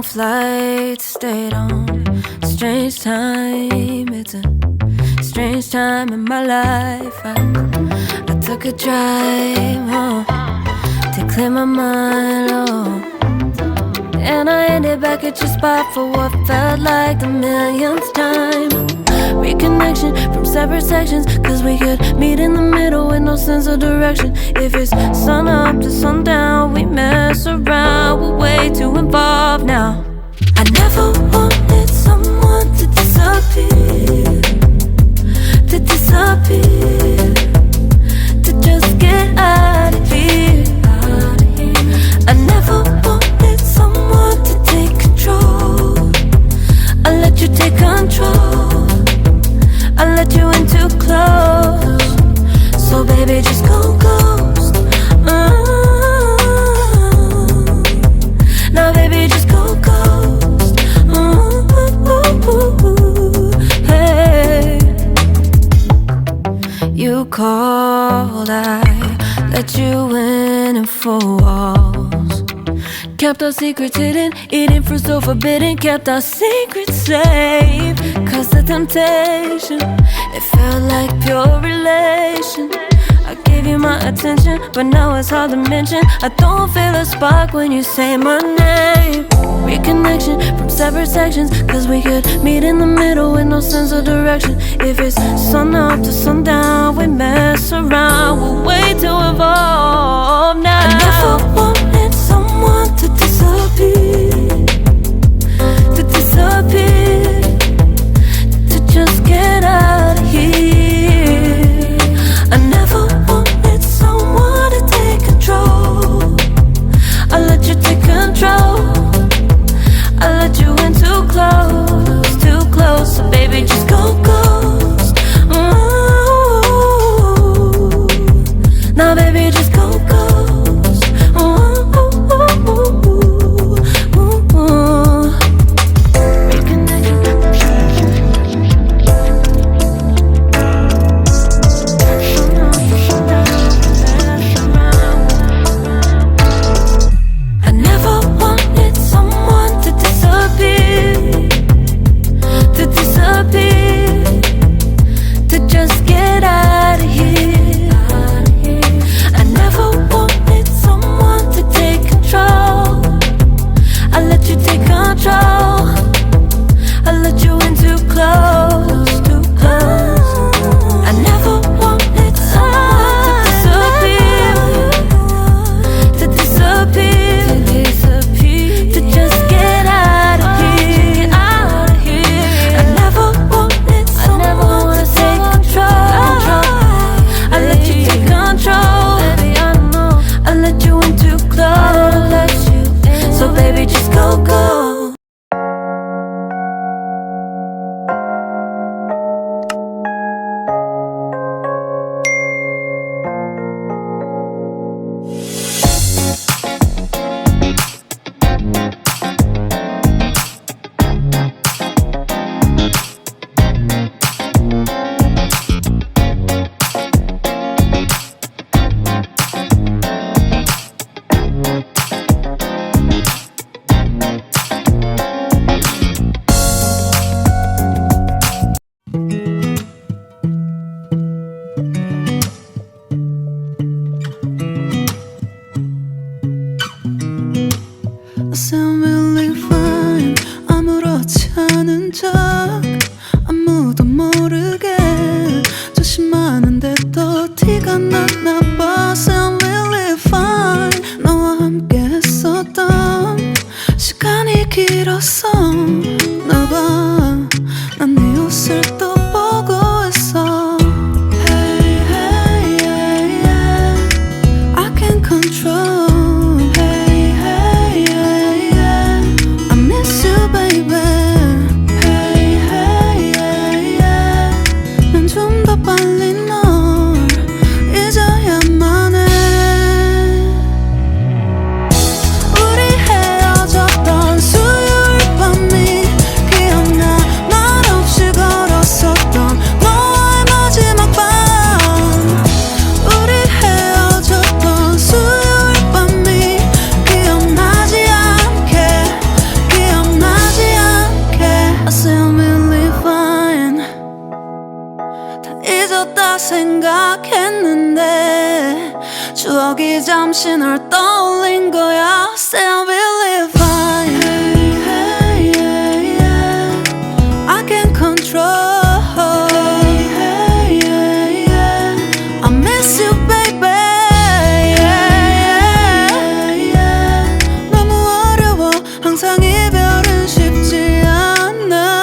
Long flight, stayed on strange time. It's a strange time in my life. I took a drive home to clear my mind, and I ended back at your spot for what felt like the millionth time. Reconnection from separate sections, cause we could meet in the middle with no sense of direction. If it's sun up to sundown, we mess around, we're way too involved now. I never wanted someone to disappear, to disappear, to just get out of here. I never wanted someone to take control. I let you take control, I let you in too close. So baby, just go ghost. Now baby, just go ghost. Hey. You called, I let you in and 4 walls. Kept our secrets hidden, eating fruit so forbidden. Kept our secrets safe, cause the temptation, it felt like pure relation. I gave you my attention, but now it's hard to mention. I don't feel a spark when you say my name. Reconnection from separate sections, cause we could meet in the middle with no sense of direction. If it's sun up to sundown, we mess around, we're way too involved now. I never wanted someone to disappear, to disappear, to just get out of here. I never wanted someone to take control. I let you take control, I let you in too close, too close. So baby, just go ghost. Ooh. Now baby, just go ghost. Ooh. Hey, 생각했는데 추억이 잠시 널 떠올린 거야. Say I will live fine. Hey, hey, yeah. I can't control. Hey, hey, yeah. I miss you, baby. Yeah, yeah. 너무 어려워. 항상 이별은 쉽지 않아.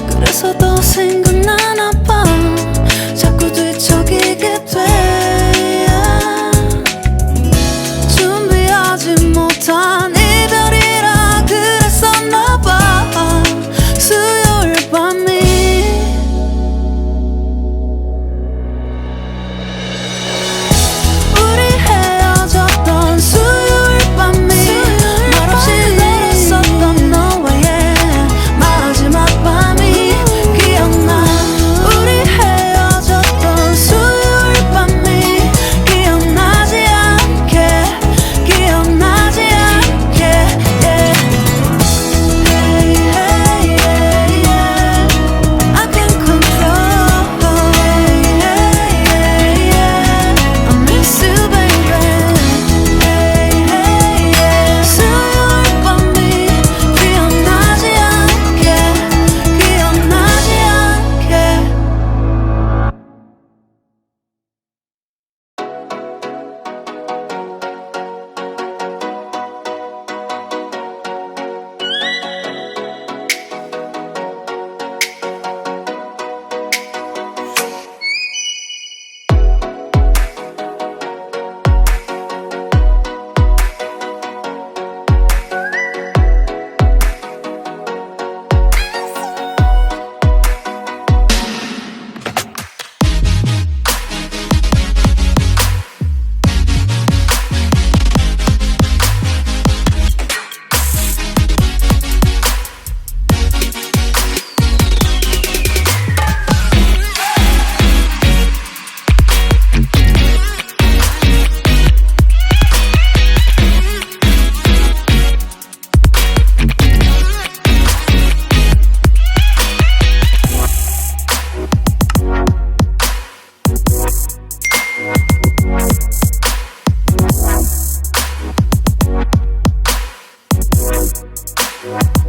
그래서 더 생각나나 봐. 자꾸 뒤척이게 돼. 준비하지 못한 이별이라 그랬었나 봐. 수요일 밤이 우리 헤어졌던 수요일 밤이 말없이 걸었었던 너와의 마지막 밤이 기억나. 우리 헤어졌던 수요일 밤이 기억나지 않게, 기억나지 않게. Yeah. Hey, hey, yeah, yeah. I can't control. Hey, hey, yeah, yeah. I miss you, baby. Hey, hey, yeah. 수요일 밤이 기억나지 않게, 기억나지 않게. What?